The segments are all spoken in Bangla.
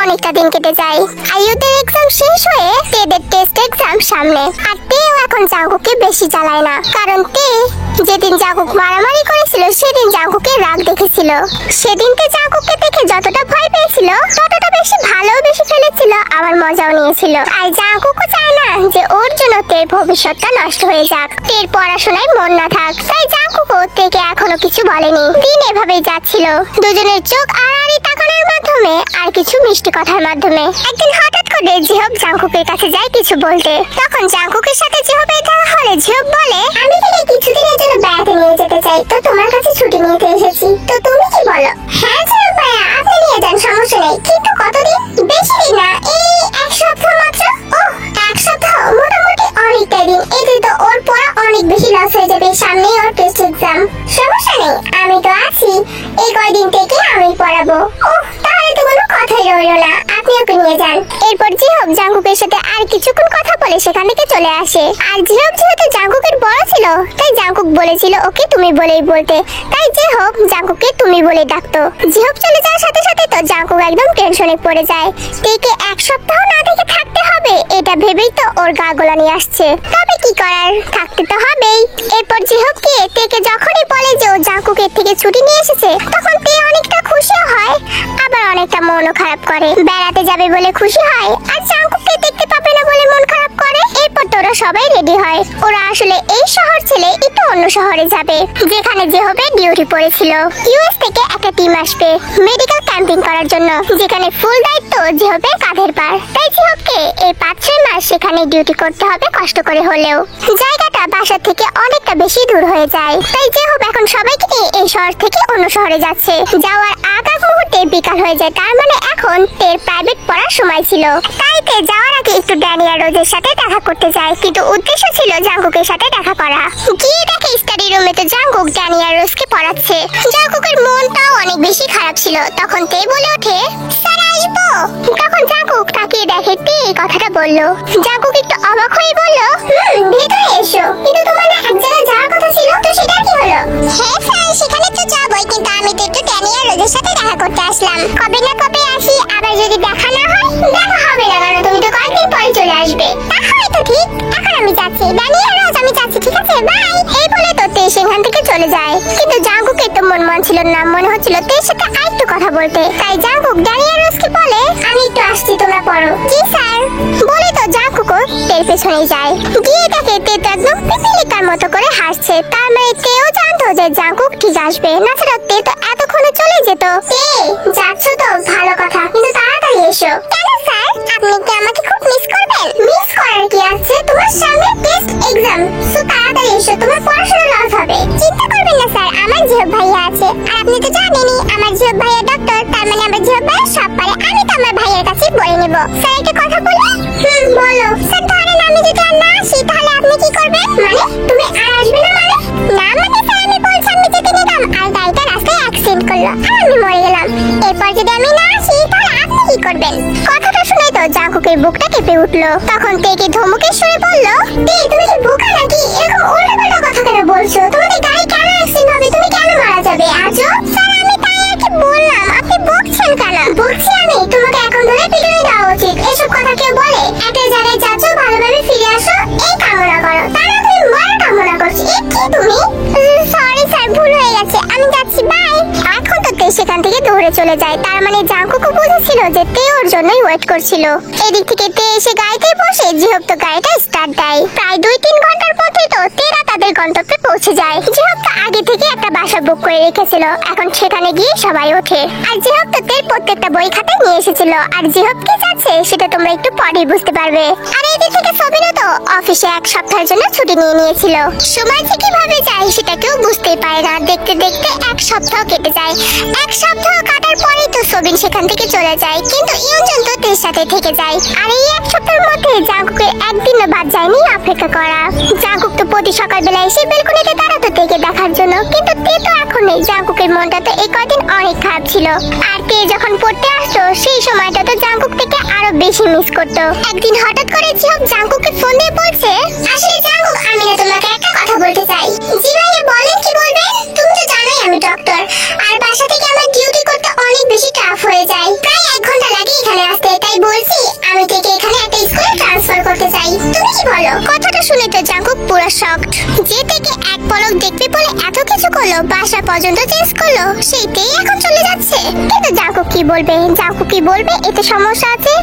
অনেকটা দিন কেটে যায়। আইয়ুদের এক্সাম শেষ হয়ে তেদের টেস্ট এক্সাম সামনে। আর তেও এখন জাঙ্কুকে বেশি জ্বালায় না, কারণ তে যেদিন জাঙ্কুক মারামারি করেছিল সেদিন জাঙ্কুকে রাগ দেখেছিল। সেদিনকে জাঙ্কুককে দেখে যতটা ভয় পেয়েছিল ততটা বেশি ভালোবেসে ফেলেছিল, আবার মজাও নিয়েছিল। আর জাঙ্কুকও চায় না যে ওর জন্য তের ভবিষ্যৎটা নষ্ট হয়ে যাক, তের পড়াশোনায় মন না থাক। তাই জাঙ্কুকও তেকে এখনো কিছু বলেনি। দিন এভাবেই যাচ্ছিল, দুজনের চোখ আড়াআড়ি তাকানোর মাধ্যমে আর কিছু মিষ্টি কথার মাধ্যমে। একদিন হঠাৎ করে জিহব জাঙ্কুকের কাছে যায় কিছু বলতে। তখন জাঙ্কুকের সাথে জিহবের দেখা হলে জিহব বলে, আমি তোকে কিছুদিনের জন্য বেড়াতে নিয়ে যেতে চাই, তো তোমার কাছে ছুটি নিতে এসেছি, তো তুমি কি বলো? হ্যাঁ জিহব ভাইয়া, আপনি নিয়ে যান, সমস্যা নেই, কিন্তু কতদিন? বেশি দিন না, এই এক সপ্তাহ মাত্র। ওহ, এক সপ্তাহ মোটামুটি অনেকটাই দিন। এতে তো ওর পড়া অনেক বেশি লস হয়ে যাবে, সামনেই ওর টেস্ট এক্সাম। সমস্যা নেই, আমি তো আছি, এই কয়দিন থেকে আমি পড়াবো। ওহ, তাহলে তো কোনো কথাই রইল না, আপনি ওকে নিয়ে যান। এরপর জিহব জাঙ্কুকের সাথে আর কিছুক্ষণ কথা বলে সেখান থেকে চলে আসে। আর জিহব যেহেতু জাঙ্কুকের বড় ছিল, তাই জাঙ্কুক বলেছিল ওকে তুমি বলেই বলতে, তাই জিহব জাঙ্কুককে তুমি বলে ডাকতো। জিহব চলে যাওয়ার সাথে সাথে তো জাঙ্কুক একদম টেনশনে পড়ে যায়। তেকে এক সপ্তাহ না দেখে থাকতে হবে, এটা ভেবেই তো ওর গা গোলানি আসছে। তবে কি করার, থাকতে তো হবেই। এরপর জিহবকে তেকে যখনই বলে যে ও জাঙ্কুকের থেকে ছুটি নিয়ে এসেছে, তখন তে অনেকটা খুশিও হয়, আবার অনেকটা মনও খারাপ করে। বেড়াতে যাবে বলে খুশি হয়, আর জাঙ্কুককে দেখতে পাবে না বলে মন খারাপ করে। এরপর তোরা সবাই রেডি হয়। ওরা আসলে এই শহর ছেড়ে একটু অন্য শহরে যাবে, যেখানে জিহবের ডিউটি পড়েছিল। ইউএস থেকে একটা টিম আসবে মেডিকেল ক্যাম্পিং করার জন্য, যেখানে ফুল দায়িত্ব জিহবের কাঁধের পার। তাই জিহবকে এই 5-6 মাস সেখানে ডিউটি করতে হবে, কষ্ট করে হলেও। জায়গাটা বাসা থেকে অনেকটা বেশি দূর হয়ে যায়, তাই জিহব এখন সবাইকে নিয়ে এই শহর থেকে অন্য শহরে যাচ্ছে। যাওয়ার আগ মুহূর্তে বিকাল হয়ে যায়, তার মানে এখন তের প্রাইভেট পড়ার সময় ছিল। তাই তে যাওয়ার আগে একটু ড্যানিয়া রোজের সাথে দেখা করতে যায়, কিন্তু উদ্দেশ্য ছিল জাঙ্কুকের সাথে দেখা করা। গিয়ে দেখে স্টাডি রুমে তো জাঙ্কুক ড্যানিয়া রোজকে পড়াচ্ছে। জাঙ্কুকের মনটাও অনেক বেশি খারাপ ছিল। তখন তে বলে ওঠে, স্যার আসবো? তখন জাঙ্কুক তাকিয়ে দেখে তে এই কথাটা বললো। জাঙ্কুক একটু অবাক হয়ে বলল, ভেতরে এসো, কিন্তু তোমার এক জায়গায় যাওয়ার কথা ছিল, তো সেটা কি হলো? হ্যাঁ স্যার, সেখানে তো যাবোই, কিন্তু আমি তো একটু ড্যানিয়া রোজের সাথে দেখা করতে আসলাম। কবে না কবে আসি, আবার যদি দেখা না হয়? দেখা হবে না, কারণ তুমি তো কয়েকদিন পরে চলে আসবে। তাহলে তো ঠিক, এখন আমি যাচ্ছি। ড্যানিয়া রোজ, আমি যাচ্ছি, ঠিক আছে, বাই। এই বলে তো তে সেখান থেকে চলে যায়। কিন্তু জাঙ্কুকের তো মন ছিল না, মনে হচ্ছিল তের সাথে আরেকটু কথা বলতে। তাই জাঙ্কুক ড্যানিয়া রোজকে বলে, আমি একটু আসছি, তোমরা পড়ো। জি স্যার বলে তো জাঙ্কুকও তের পেছনেই যায়। গিয়ে দেখে তে তো একদম পিপিলিকার মতো করে হাসছে। তার মানে তেও জানতো যে জাঙ্কুক ঠিক আসবে, না ছাড়া তে তো এতক্ষণে চলে যেত। তে যাচ্ছ তো ভালো কথা, কিন্তু তাড়াতাড়ি এসো। কেন স্যার, আপনি কি আমাকে খুব মিস করবেন? মিস করার কি আছে, তোমার সামনে টেস্ট এক্সাম, সো তাড়াতাড়ি এসো, তোমার পড়াশোনা লস হবে। চিন্তা করবেন না স্যার, আমার জিহব ভাইয়া আছে। আর আপনি তো জানেনই আমার জিহব ভাইয়া ডক্টর, তার মানে আমার জিহব ভাইয়া সব পারে। আমি তো আমার ভাইয়ের কাছে বলে নেব। স্যার একটা কথা বলি? বলো। স্যার ধরেন আমি যদি আর না আসি, তাহলে আপনি কি করবেন? মানে তুমি আর আসবে না? মানে না, মানে স্যার আমি বলছি আমি যেতে নিলাম, আর গাড়িটা রাস্তায় অ্যাক্সিডেন্ট করলো, আর আমি মরে গেলাম। এরপর যদি আমি না আসি, তাহলে আপনি কি করবেন? কথাটা শুনে তো জাঙ্কুকের বুকটা কেঁপে উঠলো। তখন তেকে ধমকের সুরে বলল, তে তুমি কি বোকা নাকি? এরকম উল্টাপাল্টা কথা কেন বলছো? তোমাদের গাড়ি কেন অ্যাক্সিডেন্ট হবে? তুমি কেন মারা যাবে? আজব। স্যার আমি তাই আর কি বললাম, আপনি বকছেন কেন? বকছি আমি, তোমাকে এখন ধরে পিটুনি দেওয়া উচিত। এসব কথা কেউ বলে? একটা জায়গায় যাচ্ছ, ভালোভাবে ফিরে আসো, এই কামনা করো, তারা তুমি মরা কামনা করছো। এ কি তুমি? সরি স্যার, ভুল হয়ে গেছে, আমি যাচ্ছি, বাই। এখন তো তে সেখান থেকে দৌড়ে চলে যায়। তার মানে জাঙ্কুকও বুঝেছিল যে তে ওর জন্যই ওয়েট করছিল। এদিক থেকে তে এসে গাড়িতে বসে জিহব তো গাড়িটা স্টার্ট দেয়। প্রায় 2-3 ঘন্টার পথে তো তেরা তাদের গন্তব্যে পৌঁছে যায়। জিহব তো আগে থেকে একটা বাসা বুক করে রেখেছিল, এখন সেখানে গিয়ে সবাই ওঠে। আর জিহব তো তের প্রত্যেকটা বই খাতা নিয়ে এসেছিল। আর জিহব কি চাচ্ছে সেটা তোমরা একটু পরেই বুঝতে পারবে। আর এদিক থেকে সবিনা তো অফিসে 1 সপ্তাহের জন্য ছুটি নিয়ে নিয়েছিল। সময় যে কিভাবে যায় সেটা কেউ বুঝতেই পারে না। দেখতে দেখতে 1 সপ্তাহ কেটে যায়। 1 সপ্তাহ কাটার পরেই তো সবিন সেখান থেকে চলে যায়, কিন্তু ইউনজন তো তের সাথে থেকে যায়। আর এই 1 সপ্তাহের মধ্যে জাঙ্কুকের একদিনও বাদ যায়নি অপেক্ষা করা। জাঙ্কুক তো প্রতি সকালবেলা এসে বেলকনিতে দাঁড়াতো তেকে দেখার জন্য, কিন্তু তে তো এখন নেই। জাঙ্কুকের মনটা তো এই কয়দিন অনেক খারাপ ছিল। আর তে যখন পড়তে আসতো সেই সময়টা তো জাঙ্কুক থেকে আরো বেশি মিস করতো। একদিন হঠাৎ করে জিহব জাঙ্কুককে ফোন দিয়ে বলছে, আসলে জাঙ্কুক আমি না তোমাকে একটা কথা বলতে চাই। জি ভাইয়া বলেন, কি বলবেন? তুমি তো জানোই আমি ডক্টর, আর বাসা থেকে আমার ডিউটি করতে অনেক বেশি টাফ হয়ে যায়। প্রায় 1 ঘন্টা লাগে এখানে আসতে। পুরো শকড। যে থেকে এক পলক দেখবে বলে এত কিছু করলো, বাসা পর্যন্ত চেঞ্জ করলো, সেইটাই এখন চলে যাচ্ছে। কিন্তু জাঙ্কুক কি বলবে? জাঙ্কুক কি বলবে? এতে সমস্যা আছে।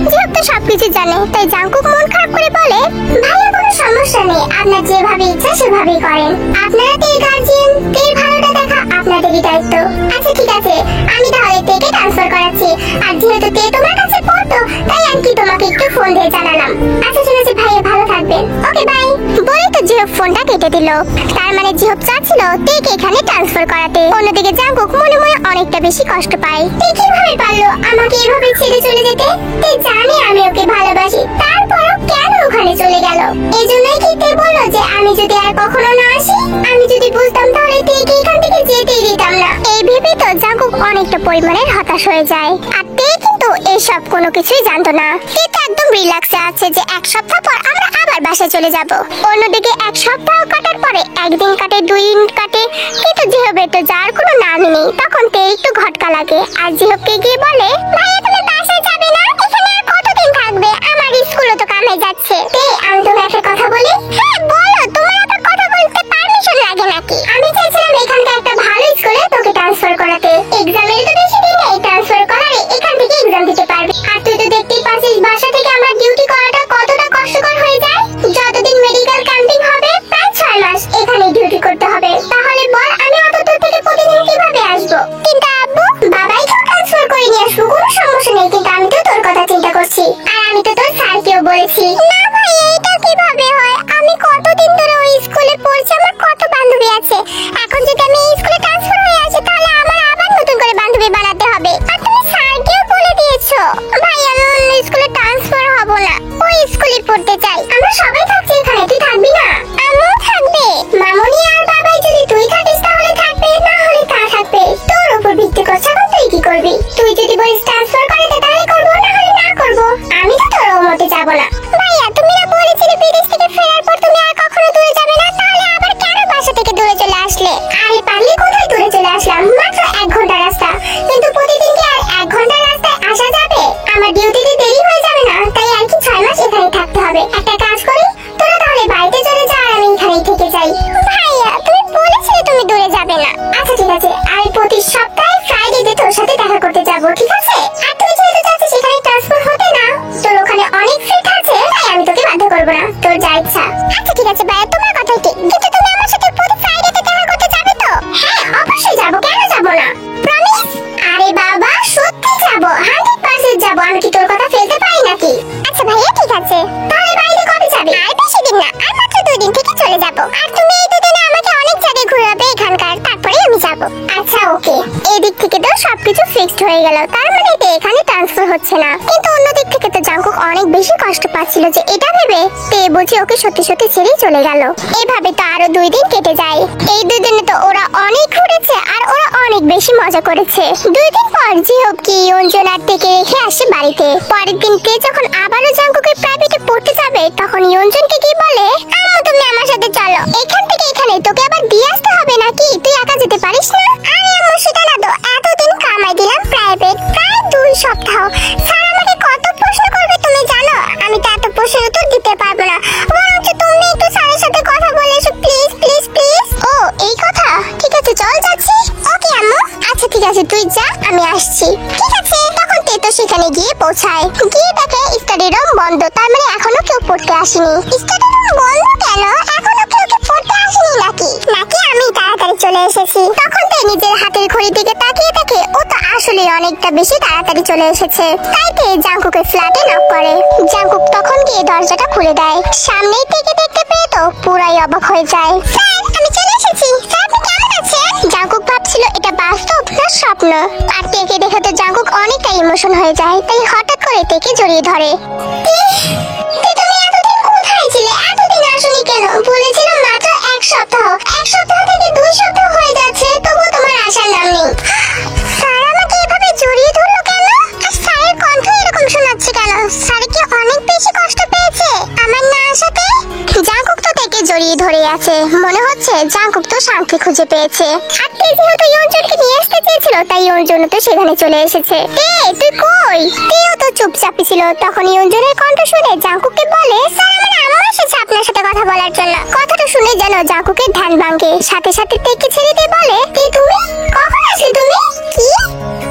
জিহব তো সবকিছু জানে, তাই জাঙ্কুক মন খারাপ করে বলে, ভাইয়া কোনো সমস্যা নেই, আপনার যেভাবে ইচ্ছা সেভাবেই করেন। আপনারা তের গার্জিয়ান, তের ভালোটা দেখা আপনাদেরই দায়িত্ব। আচ্ছা ঠিক আছে, আমি তাহলে তেকে ট্রান্সফার করাচ্ছি। আর যেহেতু তে তোমার কাছে পড়তো, তাই আর কি তোমাকে একটু ফোন দিয়ে জানালাম। আচ্ছা ঠিক আছে ভাইয়া, ভালো থাকবেন, ওকে বাই। বলে তো জিহব ফোনটা কেটে দিল। তার মানে জিহব চাচ্ছিল তেকে এখানে ট্রান্সফার করাতে। অন্যদিকে জাঙ্কুক মনে মনে অনেকটা বেশি কষ্ট পায়। তে কিভাবে পারলো আমাকে এভাবে ছেড়ে চলে যেতে? তে জানে আমি ওকে ভালোবাসি, তারপরও কেন ওখানে চলে গেল? এজন্যই কি তে বললো যে আমি যদি আর কখনো না আসি? আমি যদি বুঝতাম তাহলে তেকে এখান থেকে যেতেই দিতাম না। এই ভেবে তো জাঙ্কুক অনেকটা পরিমাণের হতাশ হয়ে যায়। আর তে কিন্তু এসব কোনো কিছুই জানতো না। তে তো একদম রিল্যাক্সে আছে যে এক সপ্তাহ পর আমরা আবার বাসায় চলে যাব। অন্যদিকে এক সপ্তাহ কাটার পরে একদিন কাটে, 2 দিন কাটে, কিন্তু জিহবের তো যার কোনো নামই নেই। তখন তে একটু ঘটকা লাগে আর জিহবকে গিয়ে বলে, ভাইয়া তুমি বাসায় যাবে না? এখানে আর কতদিন থাকবে? আমার স্কুলও তো কামে যাচ্ছে। তে আমি তোমাকে একটা কথা বলি। হ্যাঁ বলো, তোমার আবার কথা বলতে পারমিশন লাগে নাকি? আমি চাইছিলাম এখানকার একটা ভালো স্কুলে তোকে ট্রান্সফার করাতে। এক্সামের তো বেশি দিন নেই, ট্রান্সফার করালে এখান থেকে এক্সাম দিতে পারবি। আর তুই তো দেখতেই পাচ্ছিস বাসা থেকে আমার ডিউটি করাটা কতটা কষ্টকর হয়ে যায়। যতদিন মেডিকেল ক্যাম্পিং হবে, প্রায় 6 মাস এখানে ডিউটি করতে হবে। তাহলে বল আমি অত দূর থেকে প্রতিদিন কিভাবে আসবো? কিন্তু আব্বু, বাবাইকেও ট্রান্সফার করে নিয়ে আসবো, কোনো সমস্যা নেই। কিন্তু আমি তো তোর কথা চিন্তা করছি, আর আমি তো তোর স্যারকেও বলেছি। না ভাই, এটা কিভাবে হয়? আমি কতদিন ধরে ওই স্কুলে পড়ছি, আমার কত বান্ধবী আছে। এখন যদি আমি এই স্কুলে ট্রান্সফার হয়ে আসি, তাহলে আমার আবার নতুন করে বান্ধবী বানাতে হবে। আর তুমি স্যারকেও বলে দিয়েছো। ভাই আমি অন্য স্কুলে ট্রান্সফার হব না, ওই স্কুলে পড়তে চাই। আমরা সবাই থাকছি এখানে, তুই থাকবি না? আমিও থাকবে। মামুনি আর বাবাই যদি তুই থাকিস তাহলে থাকবে, না হলে তা থাকবে। তোর উপর ভিত্তি করছে, এখন তুই কি করবি? তুই যদি বলিস ট্রান্সফার করাতে, তাহলে করবো, না হলে না করবো। আমি তো তোর মতে যাব না। ভাইয়া তুমি না বলেছিলে বিদেশ থেকে ফেরার পর তুমি আর কখনো দূরে যাবে না? তাহলে আবার কেন বাসা থেকে দূরে চলে আসলে? আরে পারলে কোথায় দূরে চলে আসলাম? মাত্র 1 ঘন্টা রাস্তা। কিন্তু প্রতিদিন কি আর 1 ঘন্টা রাস্তায় আসা যাবে? আমার ডিউটিতে দেরি হয়ে যাবে না? তাই আর কি 6 মাস এখানে থাকতে হবে। একটা কাজ করি, তোরা তাহলে বাড়িতে চলে যা, আর আমি এখানেই থেকে যাই। ভাইয়া তুমি বলেছিলে তুমি দূরে যাবে না। আচ্ছা ঠিক আছে, আমি প্রতি সপ্তাহে ফ্রাইডেতে তোর সাথে দেখা করতে যাব, ঠিক আছে? আর তুই যেহেতু চাচ্ছিস সেখানে ট্রান্সফার হতে, না তোর ওখানে অনেক ফ্রেন্ড আছে, তাই আমি তোকে বাধ্য করব না, তোর যা ইচ্ছা। আচ্ছা ঠিক আছে ভাইয়া, তোমার কথাই ঠিক। কিন্তু তুমি আমার সাথে প্রতি ফ্রাইডেতে দেখা করতে যাবে তো? হ্যাঁ অবশ্যই যাব, কেন যাব না? প্রমিস? আরে বাবা সত্যি যাব, 100% যাব। আমি কি তোর কথা ফেলতে পারি নাকি? আচ্ছা ভাইয়া ঠিক আছে, তাহলে বাড়িতে কবে যাবে? আর বেশি দিন না, আর মাত্র 2 দিন থেকে চলে যাব। আর তুমি এই 2 দিনে আমাকে অনেক জায়গায় ঘোরাবে এখানকার, তারপরে আমি যাব। আচ্ছা ওকে। এদিক থেকে তো সবকিছু ফিক্সড হয়ে গেল, তার মানে তে এখানে ট্রান্সফার হচ্ছে না। কিন্তু অন্য দিক থেকে তো জাঙ্কুক অনেক বেশি কষ্ট পাচ্ছিল যে এটা ভেবে তে বুঝি ওকে সত্যি সত্যি ছেড়েই চলে গেল। এভাবে তো আরো 2 দিন কেটে যায়। এই 2 দিনে তো ওরা অনেক ঘুরেছে আর ওরা অনেক বেশি মজা করেছে। 2 দিন পর জিহব কি ইয়ঞ্জন আর তেকে রেখে আসে বাড়িতে। পরের দিন তে যখন আবারও জাঙ্কুকের প্রাইভেটে পড়তে যাবে, তখন ইয়ঞ্জনকে কি বলে, আম্মু তুমি আমার সাথে চলো, এখান থেকে এখানে তোকে আবার দিয়ে আসতে হবে নাকি? তুই একা যেতে পারিস না? আরে আম্মু সেটা না তো, এতদিন কামাই দিলাম প্রাইভেট, প্রায় 2 সপ্তাহ। স্যার আমাকে কত প্রশ্ন করবে তুমি জানো? আমি তো এত প্রশ্নের উত্তর দিতে পারবো না। বরঞ্চ তুমি একটু স্যারের সাথে কথা বলে এসো প্লিজ প্লিজ প্লিজ। ও এই কথা, ঠিক আছে চল যাচ্ছি। ওকে আম্মু। আচ্ছা ঠিক আছে তুই যা, আমি আসছি। ঠিক আছে। তখন তে তো সেখানে গিয়ে পৌঁছায়। গিয়ে দেখে স্টাডি রুম বন্ধ, তার মানে এখনো কেউ পড়তে আসেনি। স্টাডি রুম বন্ধ কেন? এখনো কেউ কি পড়তে আসেনি নাকি? নাকি আমি তাড়াতাড়ি চলে এসেছি? তখন তে নিজের হাতের ঘড়ির দিকে তাকিয়ে দেখে ও তো আসলে অনেকটা বেশি তাড়াতাড়ি চলে এসেছে। তাই তে জাঙ্কুকের ফ্ল্যাটে নক করে। জাঙ্কুক তখন গিয়ে দরজাটা খুলে দেয়। সামনেই থেকে দেখতে পেয়ে তো পুরাই অবাক হয়ে যায়। স্যার আমি চলে এসেছি। স্যার আপনি কেমন আছেন? জাঙ্কুক ভাবছিল এটা বাস্তব না স্বপ্ন। আর তেকে দেখে তো জাঙ্কুক অনেকটা ইমোশন হয়ে যায়, তাই হঠাৎ করে তেকে জড়িয়ে ধরে। তুমি এতদিন কোথায় ছিলে? এতদিন আসনি কেন? বলেছিলাম মাত্র 1 সপ্তাহ। 1 সপ্তাহ থেকে 2 সপ্তাহ হয়ে যাচ্ছে, তবুও তোমার আসার নাম নেই। স্যার আমাকে এভাবে জড়িয়ে ধরলো কেন? আর স্যারের কণ্ঠ এরকম শোনাচ্ছে কেন? স্যার কি অনেক বেশি কষ্ট পেয়েছে আমার না আসাতে? জাঙ্কুক তো থেকে জড়িয়ে ধরে আছে, মনে হচ্ছে জাঙ্কুক তো শান্তি খুঁজে পেয়েছে। আর তে যেহেতু ইয়ঞ্জনকে নিয়ে আসতে চেয়েছিল, তাই ইয়ঞ্জন তো সেখানে চলে এসেছে। তুই কই? তেও তো চুপচাপই ছিল। তখন ইয়ঞ্জনের কণ্ঠ শুনে জাঙ্কুককে বলে, স্যার আমার আম্মা এসেছে আপনার সাথে কথা বলার জন্য। কথাটা শুনে যেন জাঙ্কুকের ধ্যান ভাঙে। সাথে সাথে তেকে ছেড়ে দিয়ে বলে, তুমি কখন আসলে? তুমি কি?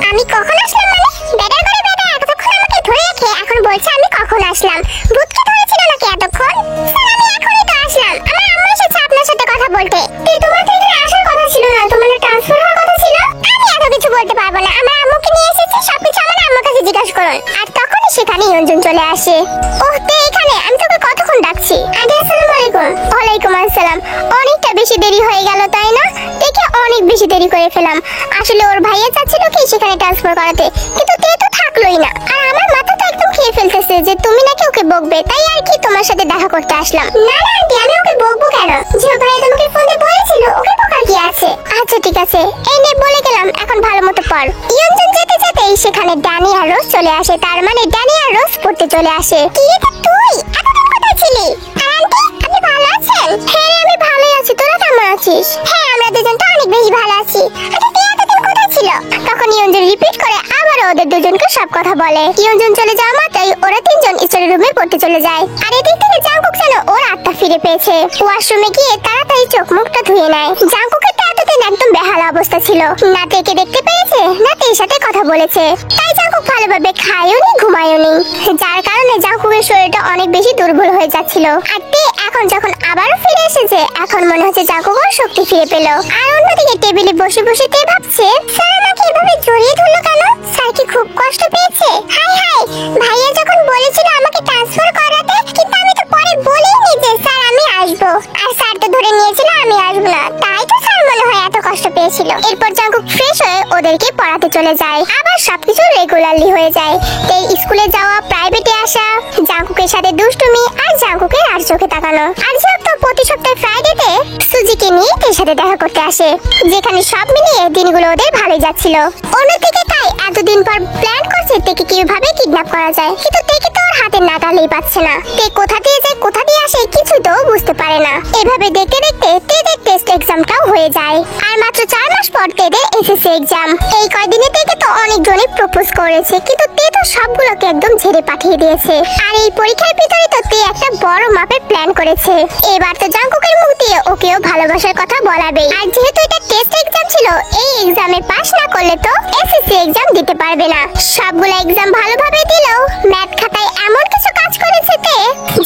আমি কখন আসলাম মানে? বেটার করে বেটা এতক্ষণ আমাকে ধরে রেখে এখন বলছে আমি কখন আসলাম। ভূতকে ধরেছিল নাকি এতক্ষণ? স্যার আমি এখনই তো আসলাম। আমার আম্মা এসেছে আপনার সাথে কথা বলতে। তোমার তো এখানে আসার কথা ছিল না, তোমার ট্রান্সফার হওয়ার কথা ছিল। আমি এত কিছু বলতে পারবো না। আমার আম্মুকে নিয়ে এসেছি, সবকিছু আমার আম্মুর কাছে জিজ্ঞাসা করুন। আর তখনই সেখানে ইয়ঞ্জন চলে আসে। ওহ তে এখানে, আমি তোকে কতক্ষণ ডাকছি। আন্টি আসসালামু আলাইকুম। ওয়ালাইকুম আসসালাম। অনেকটা বেশি দেরি হয়ে গেল তাই না? দেখে অনেক বেশি দেরি করে ফেলাম। আসলে ওর ভাইয়া চাচ্ছিল কি সেখানে ট্রান্সফার করাতে, কিন্তু তে তো থাকলোই না। আর আমার মাথা তো একদম খেয়ে ফেলতেছে যে তুমি নাকি ওকে বকবে, তাই আর কি তোমার সাথে দেখা করতে আসলাম। না না আন্টি, আমি ওকে বকবো কেন? যে ভাইয়া তোমাকে ফোনে বলেছিল, ওকে বকার কি আছে? আচ্ছা ঠিক আছে, এই নে বলে গেলাম, এখন ভালো মতো পড়। ইয়ঞ্জন যেতে যেতেই সেখানে ড্যানি আর রোজ চলে আসে। তার মানে ড্যানি আর রোজ পড়তে চলে আসে। কি এটা তুই? এতদিন কোথায় ছিলি? আন্টি আপনি ভালো আছেন? হ্যাঁ আমি ভালোই আছি, তোরা কেমন আছিস? হ্যাঁ আমরা দুজন তো অনেক বেশি ভালো আছি। আচ্ছা তুই এতদিন কোথায় ছিল? তখন ইয়ঞ্জন রিপিট করে আবার ওদের দুজনকে সব কথা বলে। ইয়ঞ্জন চলে যাওয়া মাত্রই ওরা তিনজন স্টাডি রুমে পড়তে চলে যায়। আর এদিক থেকে জাঙ্কুক যেন ওর আত্মা ফিরে পেয়েছে। ওয়াশরুমে গিয়ে তাড়াতাড়ি চোখ মুখটা ধুয়ে নেয়। জাঙ্কুকের তো এতদিন একদম বেহালা অবস্থা ছিল। না তেকে দেখতে পেরেছে, না তের সাথে কথা বলেছে। তাই জাঙ্কুক ভালোভাবে খায়ও নি, ঘুমায়ও নি। যার কারণে জাঙ্কুকের শরীরটা অনেক বেশি দুর্বল হয়ে যাচ্ছিল। আর তে এখন যখন আবারও ফিরে এসেছে, এখন মনে হচ্ছে জাঙ্কুকও শক্তি ফিরে পেল। আর অন্যদিকে টেবিলে বসে বসে তে ভাবছে, স্যার আমাকে এভাবে জড়িয়ে ধরলো কেন? স্যার কি খুব কষ্ট পেয়েছে? হাই হাই, ভাইয়া যখন বলেছিল আমাকে ট্রান্সফার করাতে, কিন্তু আমি তো পরে বলিনি যে স্যার আমি আসবো। আর স্যার তো ধরে নিয়েছিল আমি আসবো না, তাই তো স্যার মনে হয় এত কষ্ট পেয়েছিল। এরপর জাঙ্কুক ফ্রেশ হয়ে ওদেরকে পড়াতে চলে যায়। আবার সবকিছু রেগুলারলি হয়ে যায়। এই স্কুলে যাওয়া, প্রাইভেটে আসা, জাঙ্কুকের সাথে দুষ্টুমি, আর জাঙ্কুকের আর চোখে তাকানো। আর যে তো প্রতি সপ্তাহে ফ্রাইডেতে সুজিকে নিয়ে তের সাথে দেখা করতে আসে, যেখানে সব মিলিয়ে দিনগুলো ওদের ভালোই যাচ্ছিল। অন্যদিকে তাই এতদিন পর প্ল্যান করছে তেকে কিভাবে কিডন্যাপ করা যায়, কিন্তু তেকে তো ওর হাতের নাগালেই পাচ্ছে না। তে কোথা দিয়ে যায় কোথা দিয়ে আসে কিছু তো বুঝতে পারে না। এভাবে দেখতে দেখতে তেদের টেস্ট এক্সামটাও হয়ে যায়। আর মাত্র 4 মাস পর তেদের এসএসসি এক্সাম। এই কয়দিনে তেকে তো অনেকজনই প্রপোজ করেছে, কিন্তু তে তো সবগুলোকে একদম ঝেড়ে পাঠিয়ে দিয়েছে। আর এই পরীক্ষার ভিতরে তো তে একটা বড় মাপের প্ল্যান করেছে। এবার তো জাঙ্কুকের মুখ দিয়ে ওকেও ভালোবাসার কথা বলাবে। আর যেহেতু এটা টেস্ট এক্সাম ছিল, এই এক্সামে পাস না করলে তো এসএসসি এক্সাম দিতে পারবে না। সবগুলো এক্সাম ভালোভাবে দিলেও ম্যাথ খাতায় এমন কিছু কাজ করেছে তে,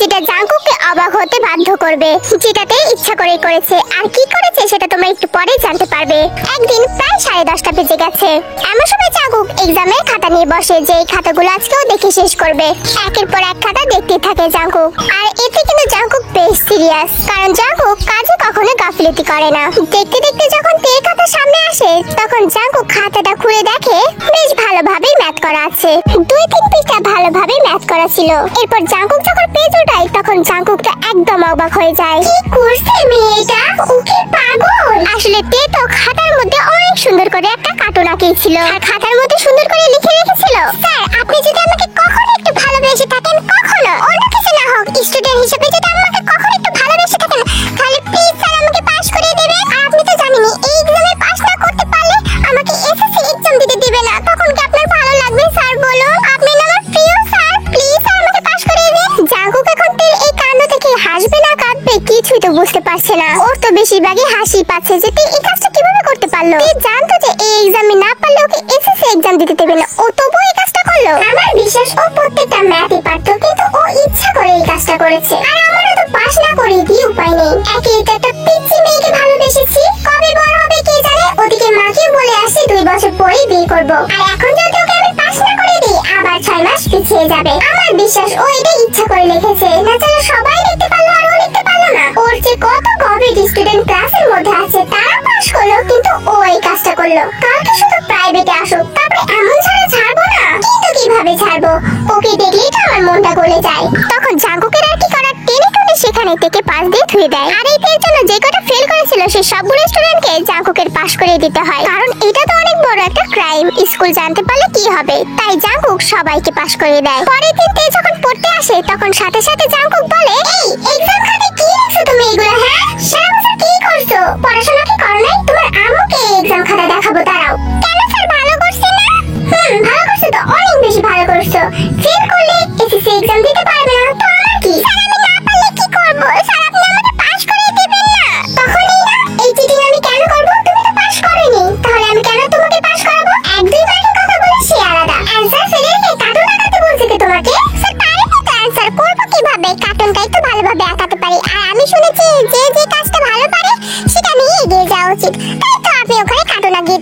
যেটা জাঙ্কুককে অবাক হতে বাধ্য করবে। যেটাতে ইচ্ছা করে করেছে। আর কি করেছে সেটা তোমরা একটু পরে জানতে পারবে। একদিন প্রায় 10:30 বেজে গেছে। এমন সময় জাঙ্কুক এক্সামের খাতা নিয়ে বসে, যে এই খাতাগুলো আজকেও দেখে শেষ করবে। একের পর এক খাতা দেখতে থাকে জাঙ্কুক। আর এতে কিন্তু জাঙ্কুক বেশ সিরিয়াস, কারণ জাঙ্কুক কাজে কখনো গাফিলতি করে না। দেখতে দেখতে যখন তের খাতা সামনে আসে, তখন জাঙ্কুক খাতাটা খুলে দেখে বেশ ভালোভাবে ম্যাথ করা আছে। 2-3 পৃষ্ঠা ভালোভাবে ম্যাথ করা ছিল। এরপর জাঙ্কুক যখন পেজ ওঠায়, তখন জাঙ্কুকটা একদম অবাক হয়ে যায়। কি করছে মেয়েটা? ও কি পাগল? আসলে তে তো খাতার মধ্যে অনেক সুন্দর করে একটা কার্টুন আঁকিয়েছিল। আর খাতার মধ্যে সুন্দর করে লিখে রেখেছিল, স্যার আপনি যদি আমাকে কখনো একটু ভালোবেসে থাকেন, কখনো অন্য কিছু না হোক, স্টুডেন্ট হিসেবে যদি আমাকে কখনো একটু ভালোবেসে থাকেন, তাহলে প্লিজ স্যার আমাকে পাস করে দেবেন। আর আপনি তো জানেনই এই এক্সামে পাস না করতে পারলে আমাকে এসএসসি এক্সাম দিতে দিবে না। তখন কি আপনার ভালো লাগবে স্যার বলুন? আপনি না আমার প্রিয় স্যার, প্লিজ স্যার আমাকে পাস করে দিন। জাঙ্কুক এখন তের এই কাণ্ড থেকে হাসবে না কাঁদবে কিছুই তো বুঝতে পারছে না। ওর তো বেশিরভাগই হাসি পাচ্ছে যে তে এই কাজটা কিভাবে করতে পারলো। তে জানতো যে এই এক্সামে না পারলে ওকে এসএসসি এক্সাম দিতে দেবে না, ও তবুও এই কাজটা করলো। আমার বিশ্বাস ও প্রত্যেকটা ম্যাথই পারতো, কিন্তু ও ইচ্ছা করে এই কাজটা করেছে। আর আমারও তো পাস না করে দিয়ে উপায় নেই। একেই তো একটা পিচ্চি মেয়েকে ভালোবেসেছি, কবে বড় হবে কে জানে। ওদিকে মাকে বলে আসি 2 বছর পরেই বিয়ে করব। আর এখন যদি ওকে আমি পাস না করে দিই, আবার 6 মাস পিছিয়ে যাবে। আমার বিশ্বাস ও এটা ইচ্ছা করে লিখেছে, না জানো সবাই লিখতে পারলো আর ও লিখতে পারলো না। ওর যে কত গভীর স্টুডেন্ট ক্লাসের মধ্যে আছে, তারা পাস করলো, কিন্তু ও এই কাজটা করলো। কালকে শুধু প্রাইভেটে আসুক, তারপরে এমন ছাড়া ছাড়বো না। কিন্তু কিভাবে ছাড়বো? ওকে দেখলেই তো আমার মনটা গলে যায়। তখন জাঙ্কুকের আর কি করার, টেনে টুনে সেখানে থেকে পাস দিয়ে ধুয়ে দেয়। আর এই তের জন্য যে কটা ফেল করেছিল সে সবগুলো স্টুডেন্টকে জাঙ্কুকের পাস করে দিতে হয়, কারণ এটা তো অনেক বড় একটা ক্রাইম। স্কুল জানতে পারলে কি হবে, তাই জাঙ্কুক সবাইকে পাস করে দেয়। পরের দিন তে যখন পড়তে আসে, তখন সাথে সাথে জাঙ্কুক বলে, এই এক্সাম খাতে কি লিখছো তুমি এগুলো? হ্যাঁ সারা বছর কি করছো? পড়াশোনা কি করো নাই? তোমার আম্মুকে এক্সাম খাতা দেখাবো, দাঁড়াও। কেন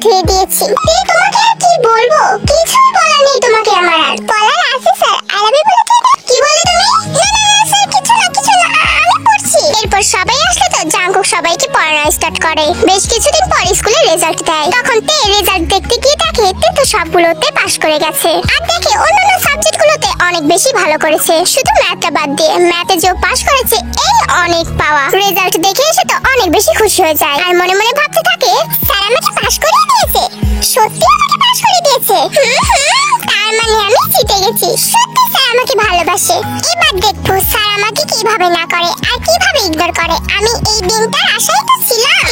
ধুয়ে দিয়েছি। তোমাকে আর কি বলবো, কিছুই বলার নেই তোমাকে আমার। আর বলার আছে স্যার, আই লাভ ইউ বলে কি বলে তুমি? না না না স্যার, কিছু না, আমি পড়ছি। এরপর সবাই আসলে তো জাঙ্কুক সবাইকে পড়ানো স্টার্ট করে। বেশ কিছুদিন পর স্কুলে রেজাল্ট দেয়। তখন তে রেজাল্ট দেখতে গিয়ে দেখে তে তো সবগুলোতে পাশ করে গেছে। আর দেখে অন্যান্য সাবজেক্টগুলোতে অনেক বেশি ভালো করেছে, শুধু ম্যাথটা বাদ দিয়ে। ম্যাথে যে পাশ করেছে এই অনেক পাওয়া। রেজাল্ট দেখে এসে তো অনেক বেশি খুশি হয়ে যায় আর মনে মনে ভাবতে থাকে, স্যার আমাকে পাশ করিয়ে দিয়েছে, সত্যি আমাকে পাশ করে দিয়েছে। তার মানে আমি জিতে গেছি, সত্যি স্যার আমাকে ভালোবাসে। এবার দেখবো স্যার আমাকে কিভাবে না করে আর কিভাবে ইগনোর করে। আমি এই দিনটার আশায় তো ছিলাম।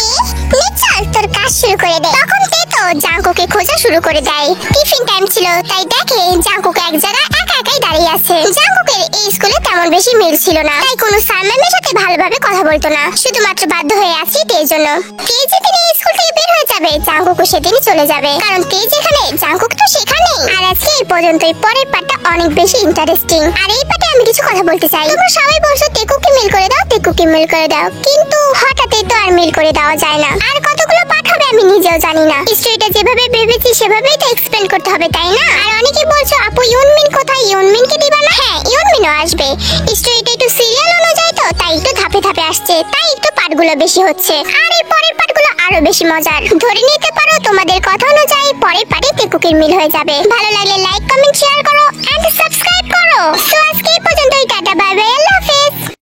চল তোর কাজ শুরু করে দে। তখন তে তো জাঙ্কুকে খোঁজা শুরু করে দেয়। টিফিন টাইম ছিল, তাই দেখে জাঙ্কুক এক জায়গায় একা একাই দাঁড়িয়ে আছে। জাঙ্কুকের এই স্কুলে তেমন বেশি মিল ছিল না, তাই কোনো স্যার ম্যামের সাথে ভালোভাবে কথা বলতো না। শুধুমাত্র বাধ্য হয়ে আছে তের জন্য। তে যেদিন এই স্কুল থেকে বের হয়ে যাবে, জাঙ্কুকও সেদিনই চলে যাবে, কারণ তে যেখানে জাঙ্কুক তো সেখানেই। আর আজকে এই পর্যন্তই। পরের পার্টটা অনেক বেশি ইন্টারেস্টিং। আর এই পার্টে আমি কিছু কথা বলতে চাই। তোমরা সবাই বলছো তেকুকে মিল করে দাও, তেকুকে মিল করে দাও, কিন্তু হঠাৎই তো আর মিল করে দেওয়া যায় না। আর কতগুলো পার্ট হবে আমি নিজেও জানি না। স্টোরিটা যেভাবে ভেবেছি সেভাবেই তো এক্সপ্লেন করতে হবে, তাই না? আর অনেকে বলছো আপু ইউনমিন কোথায়, ইউনমিনকে দিবা না? হ্যাঁ, ইউনমিনও আসবে। স্টোরিটা একটু সিরিয়াল অনুযায়ী তো, তাই একটু ধাপে ধাপে আসছে, তাই একটু পার্টগুলো বেশি হচ্ছে। আর এই পরের পার্টগুলো আরো বেশি মজার। ধরে নিতে পারো তোমাদের কথা অনুযায়ী পরের পার্টে তেকুকের মিল হয়ে যাবে। ভালো লাগলে লাইক, কমেন্ট,